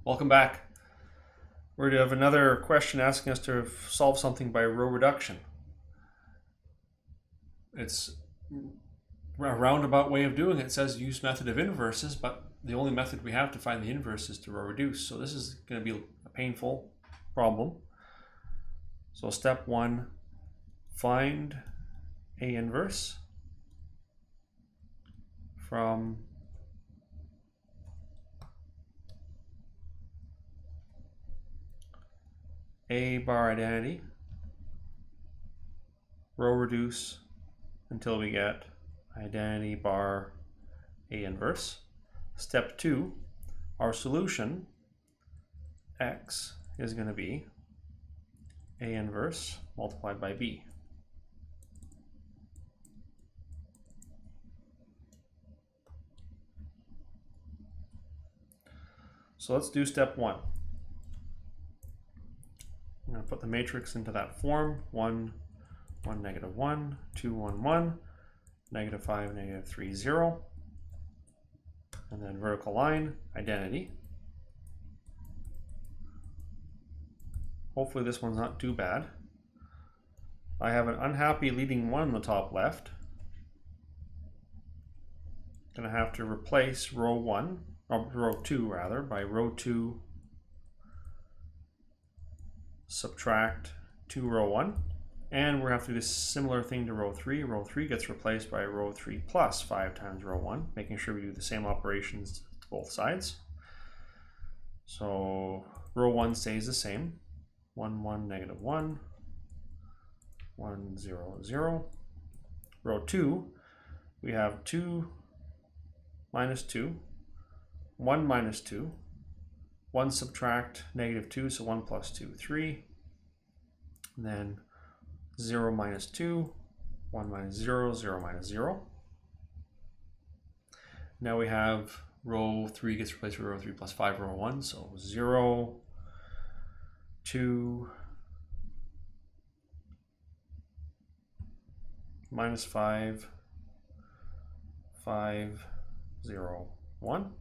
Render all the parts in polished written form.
Welcome back. We're going to have another question asking us to solve something by row reduction. It's a roundabout way of doing it. It says use method of inverses, but the only method we have to find the inverse is to row reduce. So this is going to be a painful problem. So step 1, find A inverse from A bar identity, row reduce until we get identity bar A inverse. Step 2, our solution, x, is going to be A inverse multiplied by B. So let's do step 1. I'm going to put the matrix into that form. 1, 1, negative 1, 2, 1, 1, negative 5, negative 3, 0. And then vertical line, identity. Hopefully this one's not too bad. I have an unhappy leading 1 in the top left. I'm going to have to replace row 1, or row 2 rather, by row 2 subtract 2 row 1. And we're going to have to do a similar thing to row 3. Row 3 gets replaced by row 3 plus 5 times row 1, making sure we do the same operations to both sides. So row 1 stays the same. 1, 1, negative 1, 1, 0, 0. Row 2, we have 2 minus 2, 1 minus 2, 1 subtract negative 2, so 1 plus 2, 3. And then 0 minus 2, 1 minus 0, 0 minus 0. Now we have row 3 gets replaced with row 3 plus 5 row 1, so 0, 2, minus 5, 5, 0, 1.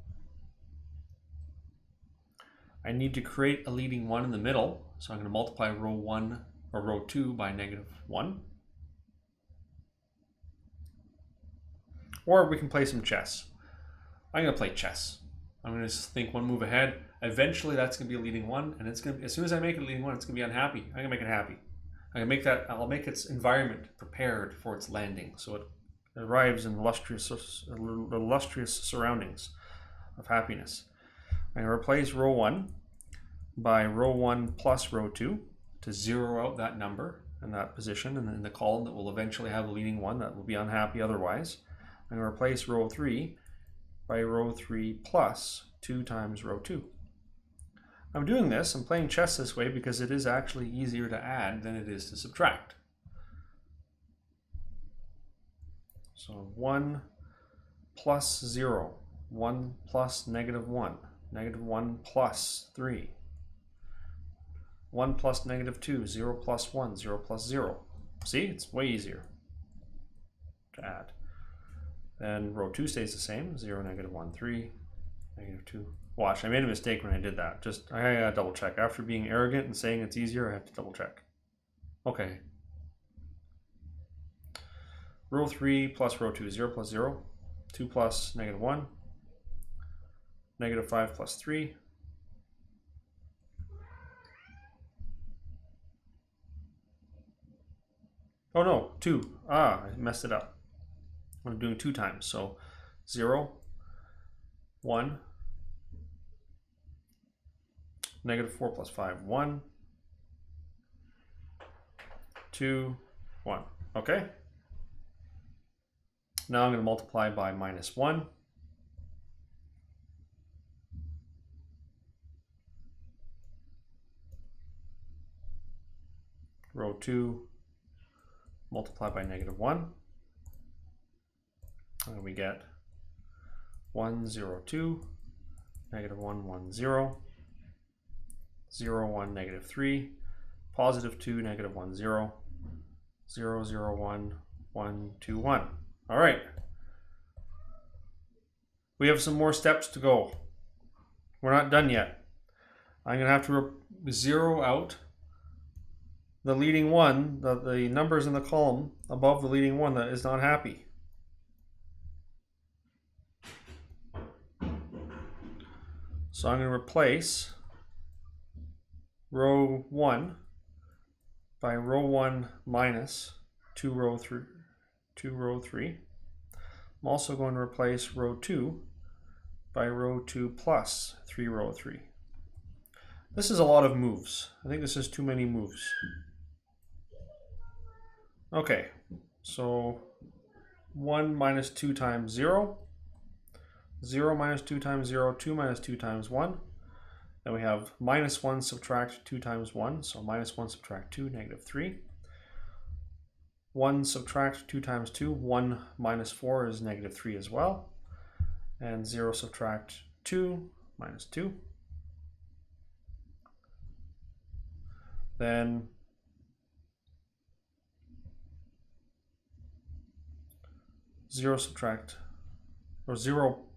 I need to create a leading 1 in the middle, so I'm going to multiply row 1 or row 2 by negative 1. Or we can play some chess. I'm going to play chess. I'm going to just think one move ahead. Eventually that's going to be a leading 1, and it's going to, as soon as I make it a leading 1, it's going to be unhappy. I'm going to make it happy. I'm going to make that, I'll make its environment prepared for its landing, so it arrives in illustrious surroundings of happiness. I'm going to replace row 1 by row 1 plus row 2 to zero out that number and that position and in the column that will eventually have a leading 1 that will be unhappy otherwise. I'm going to replace row 3 by row 3 plus 2 times row 2. I'm doing this, I'm playing chess this way because it is actually easier to add than it is to subtract. So 1 plus 0, 1 plus negative 1, negative 1 plus 3, 1 plus negative 2, 0 plus 1, 0 plus 0. See, it's way easier to add. Then row 2 stays the same, 0, negative 1, 3, negative 2. Watch, I made a mistake when I did that. I gotta double check. After being arrogant and saying it's easier, I have to double check. Okay. Row 3 plus row 2, 0 plus 0, 2 plus negative 1, negative 5 plus 3, oh no, 2. I messed it up. I'm doing 2 times, so 0, 1, negative 4 plus 5, 1, 2, 1. Okay? Now I'm going to multiply by minus 1. Row 2, multiply by negative 1. And we get 1, 0, 2, negative 1, 1, 0, 0, 1, negative 3, positive 2, negative 1, 0, 0, 0, 1, 1, 2, 1. All right. We have some more steps to go. We're not done yet. I'm going to have to zero out the leading one, the numbers in the column above the leading one that is not happy. So I'm going to replace row 1 by row 1 minus 2 row 3. I'm also going to replace row 2 by row 2 plus 3 row 3. This is a lot of moves. I think this is too many moves. Okay, so 1 minus 2 times 0. 0 minus 2 times 0, 2 minus 2 times 1. Then we have minus 1 subtract 2 times 1, so minus 1 subtract 2, negative 3. 1 subtract 2 times 2, 1 minus 4 is negative 3 as well. And 0 subtract 2, minus 2. Then 0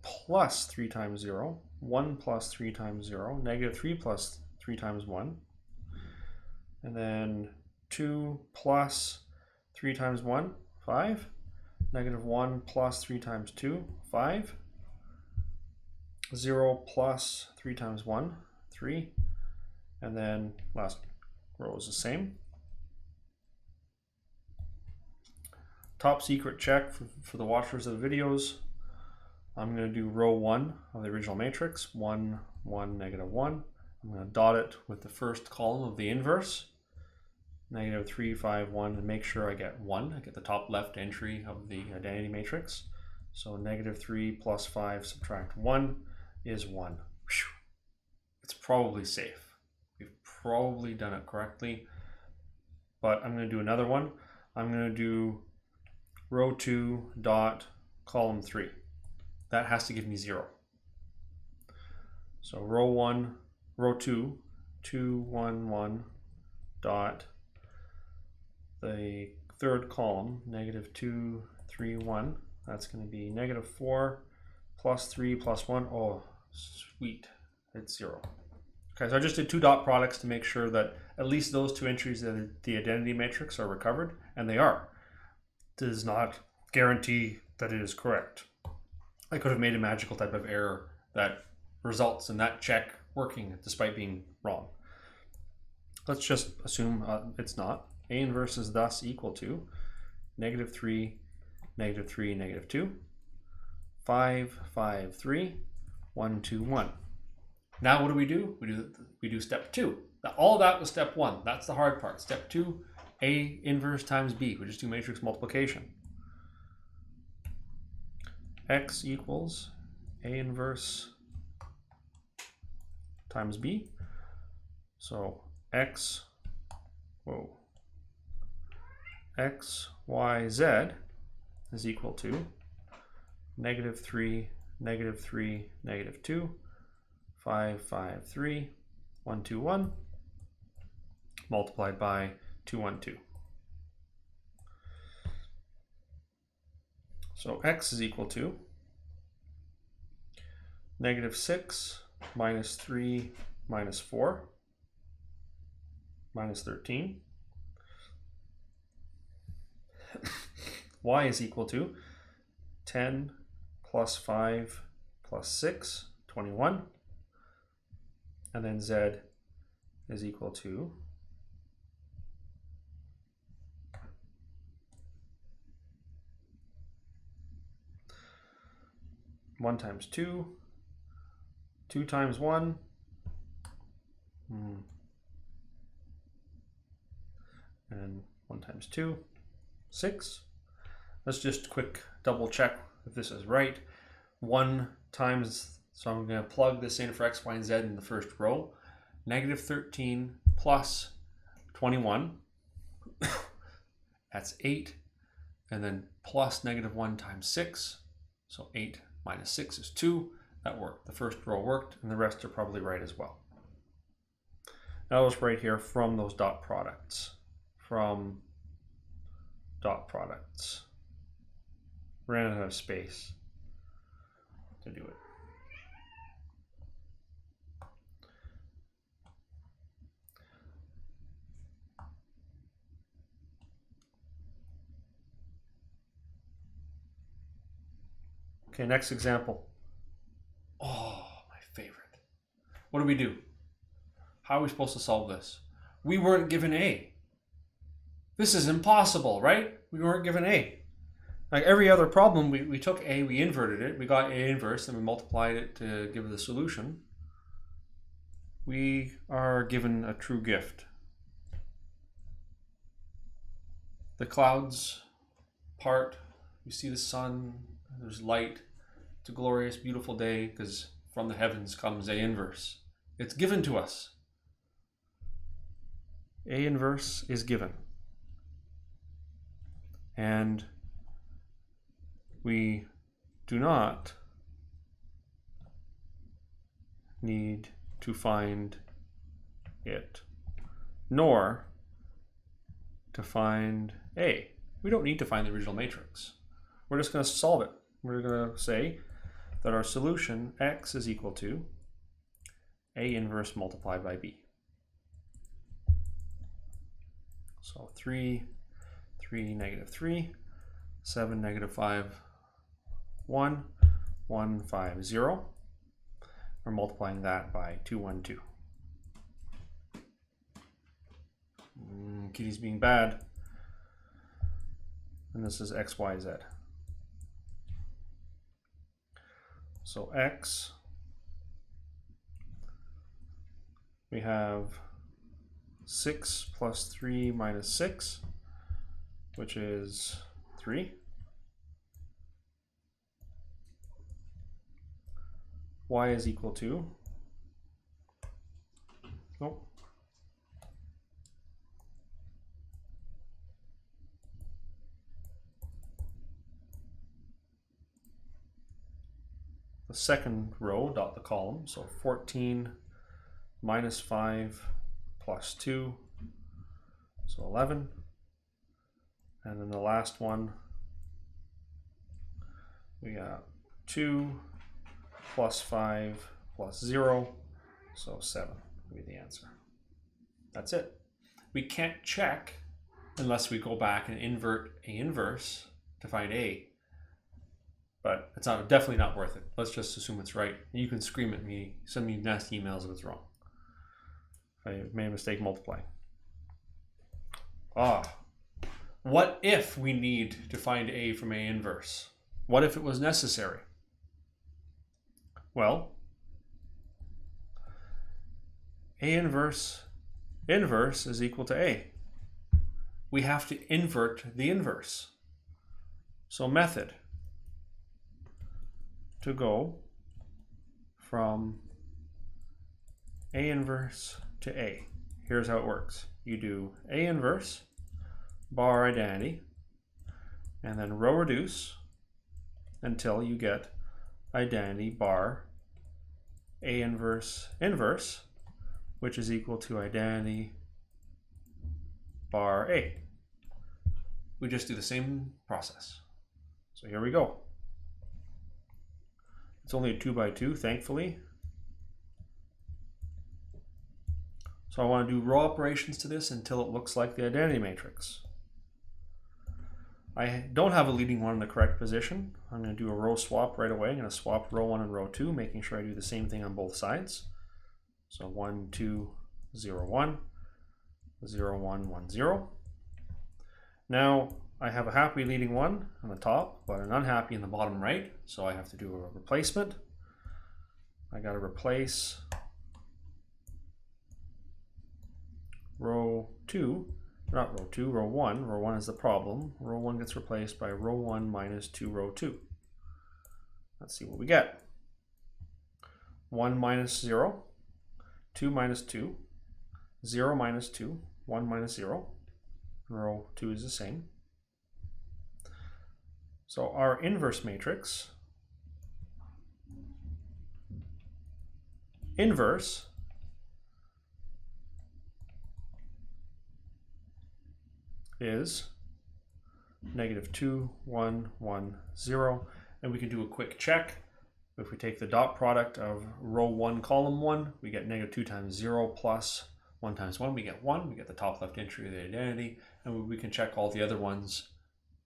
plus 3 times 0, 1 plus 3 times 0, negative 3 plus 3 times 1, and then 2 plus 3 times 1, 5, negative 1 plus 3 times 2, 5, 0 plus 3 times 1, 3, and then last row is the same. Top secret check for the watchers of the videos. I'm going to do row 1 of the original matrix, 1, 1, negative 1. I'm going to dot it with the first column of the inverse, negative 3, 5, 1, and make sure I get 1. I get the top left entry of the identity matrix. So negative 3 plus 5 subtract 1 is 1. Whew. It's probably safe. We've probably done it correctly, but I'm going to do another one. I'm going to do row 2 dot column 3. That has to give me 0. So row 2, 2, 1, 1 dot the third column, negative 2, 3, 1. That's going to be negative 4 plus 3 plus 1. Oh, sweet. It's 0. Okay, so I just did 2 dot products to make sure that at least those 2 entries of the identity matrix are recovered, and they are. Does not guarantee that it is correct. I could have made a magical type of error that results in that check working despite being wrong. Let's just assume it's not. A inverse is thus equal to negative 3, negative 3, negative 2, 5, 5, 3, 1, 2, 1. Now what do? We do step 2. Now, all that was step 1. That's the hard part. Step 2, A inverse times B. We just do matrix multiplication. X equals A inverse times B. So X, Y, Z is equal to negative 3, negative 3, negative 2, 5, 5, 3, 1, 2, 1, multiplied by 2, 1, 2. So X is equal to negative 6 minus 3 minus 4 minus 13. Y is equal to 10 plus 5 plus 6, 21. And then Z is equal to 1 times 2, 2 times 1, and 1 times 2, 6. Let's just quick double check if this is right. 1 times, so I'm going to plug this in for X, Y, and Z in the first row. Negative 13 plus 21, that's 8, and then plus negative 1 times 6, so 8 minus 6 is 2. That worked. The first row worked, and the rest are probably right as well. Now let's write here from those dot products. From dot products. Ran out of space to do it. Okay, next example. Oh, my favorite. What do? How are we supposed to solve this? We weren't given A. This is impossible, right? We weren't given A. Like every other problem, we took A, we inverted it, we got A inverse, and we multiplied it to give the solution. We are given a true gift. The clouds part, you see the sun, there's light. It's a glorious, beautiful day because from the heavens comes A inverse. It's given to us. A inverse is given. And we do not need to find it, nor to find A. We don't need to find the original matrix. We're just going to solve it. We're going to say that our solution x is equal to A inverse multiplied by B. So 3, 3, negative 3, 7, negative 5, 1, 1, 5, 0. We're multiplying that by 2, 1, 2. Kitty's being bad. And this is x, y, z. So x, we have 6 plus 3 minus 6, which is 3. Y is equal to, nope. The second row, dot the column, so 14 minus 5 plus 2, so 11. And then the last one, we got 2 plus 5 plus 0, so 7 would be the answer. That's it. We can't check unless we go back and invert A inverse to find A. But it's definitely not worth it. Let's just assume it's right. You can scream at me, send me nasty emails if it's wrong. If I made a mistake multiplying. What if we need to find A from A inverse? What if it was necessary? Well, A inverse is equal to A. We have to invert the inverse. So method to go from A inverse to A. Here's how it works. You do A inverse, bar identity, and then row reduce until you get identity bar A inverse inverse, which is equal to identity bar A. We just do the same process. So here we go. It's only a 2 by 2, thankfully. So I want to do row operations to this until it looks like the identity matrix. I don't have a leading one in the correct position. I'm going to do a row swap right away. I'm going to swap row 1 and row 2, making sure I do the same thing on both sides. So 1, 2, 0, 1, 0, 1, 1, 0. Now I have a happy leading one on the top, but an unhappy in the bottom right, so I have to do a replacement. I got to replace row 2, not row 2, row 1. Row 1 is the problem. Row 1 gets replaced by row 1 minus 2 row 2. Let's see what we get. 1 minus 0, 2 minus 2, 0 minus 2, 1 minus 0. Row 2 is the same. So our inverse matrix, inverse is -2, 1, 1, 0, and we can do a quick check. If we take the dot product of row 1, column 1, we get -2 times 0 plus 1 times 1, we get 1. We get the top left entry of the identity, and we can check all the other ones.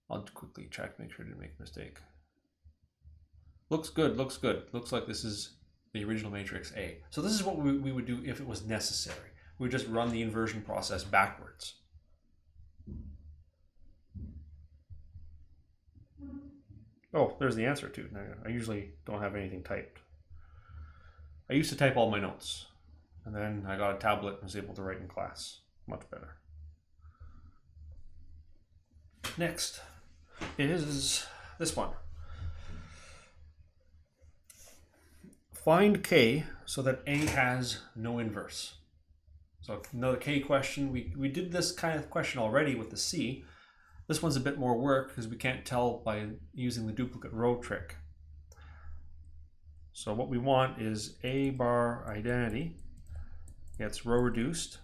I'll quickly check, make sure I didn't make a mistake. Looks good, looks good. Looks like this is the original matrix A. So this is what we would do if it was necessary. We would just run the inversion process backwards. Oh, there's the answer too. I usually don't have anything typed. I used to type all my notes, and then I got a tablet and was able to write in class. Much better. Next is this one. Find K so that A has no inverse. So another K question. We did this kind of question already with the C. This one's a bit more work because we can't tell by using the duplicate row trick. So what we want is A bar identity gets row reduced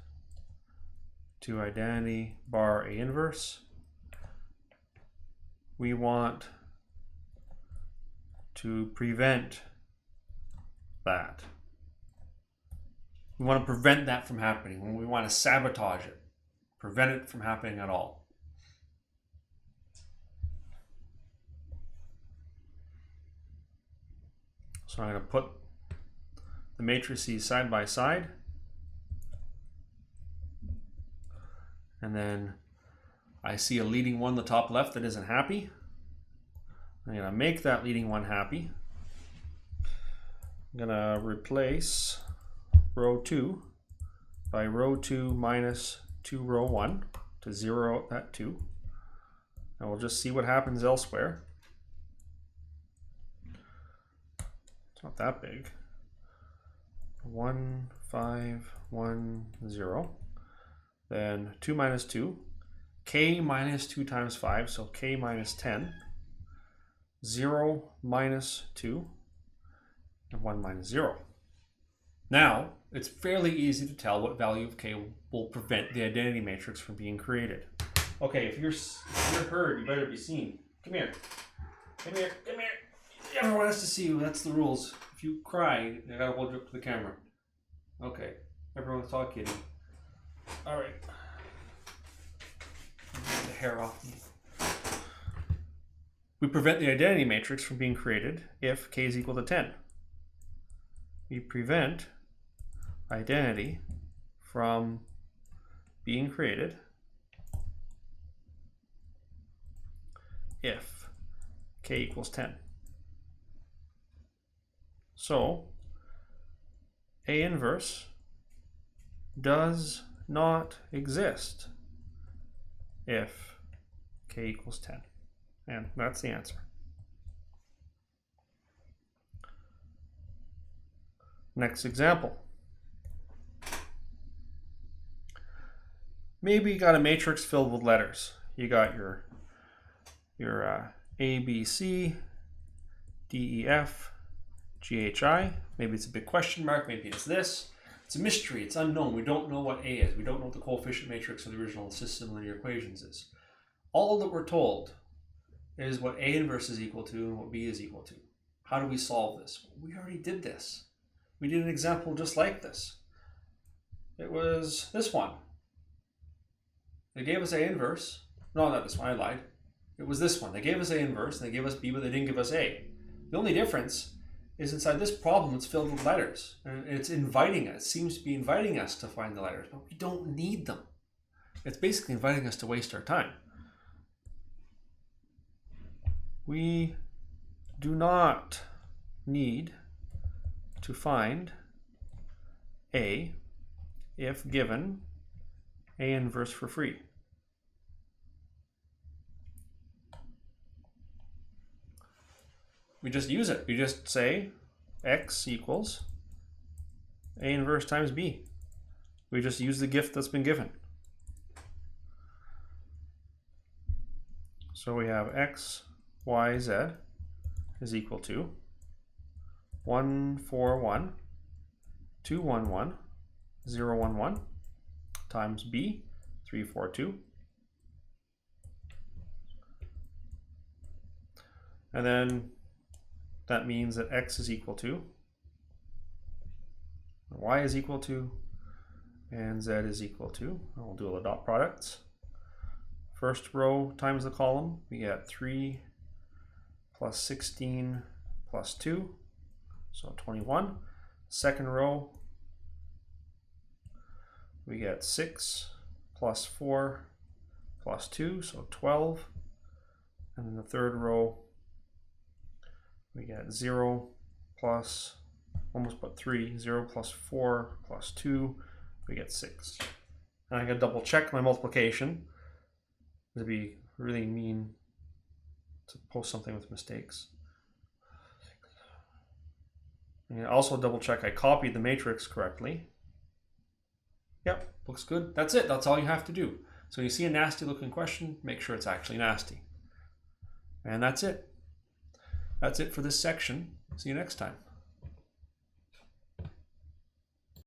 to identity bar A inverse. We want to prevent that. We want to prevent that from happening. We want to sabotage it, prevent it from happening at all. So I'm going to put the matrices side by side, and then I see a leading one in the top left that isn't happy. I'm going to make that leading one happy. I'm going to replace row 2 by row 2 minus 2 row 1 to zero out that 2. And we'll just see what happens elsewhere. It's not that big. 1, 5, 1, 0. Then 2 minus 2. K minus 2 times 5, so K minus 10. 0 minus 2. And 1 minus 0. Now, it's fairly easy to tell what value of K will prevent the identity matrix from being created. Okay, if you're heard, you better be seen. Come here. Come here. Come here. Everyone has to see you. That's the rules. If you cry, I gotta hold you up to the camera. Okay. Everyone's talking. All right. Get the hair off me. We prevent the identity matrix from being created if K is equal to 10. We prevent identity from being created if K equals 10. So A inverse does not exist if K equals 10. And that's the answer. Next example. Maybe you got a matrix filled with letters. You got your A, B, C, D, E, F, G, H, I. Maybe it's a big question mark. Maybe it's this. It's a mystery. It's unknown. We don't know what A is. We don't know what the coefficient matrix of the original system linear equations is. All that we're told is what A inverse is equal to and what B is equal to. How do we solve this? We already did this. We did an example just like this. It was this one. They gave us A inverse. No, not this one. I lied. It was this one. They gave us A inverse and they gave us B, but they didn't give us A. The only difference is inside this problem it's filled with letters. And it's inviting us. It seems to be inviting us to find the letters, but we don't need them. It's basically inviting us to waste our time. We do not need to find A if given A inverse for free. We just use it. We just say X equals A inverse times B. We just use the gift that's been given. So we have X, Y, Z is equal to 1, 4, 1, 2, 1, 1, 0, 1, 1 times B, 3, 4, 2. And then that means that X is equal to, Y is equal to, and Z is equal to. I'll do all the dot products. First row times the column, we get 3 plus 16 plus 2, so 21. Second row, we get 6 plus 4 plus 2, so 12. And in the third row, we get 0 plus, almost put 3, 0 plus 4 plus 2, we get 6. And I gotta double check my multiplication. It'd be really mean to post something with mistakes. And also double check I copied the matrix correctly. Yep, looks good. That's it, that's all you have to do. So you see a nasty looking question, make sure it's actually nasty. And that's it. That's it for this section. See you next time.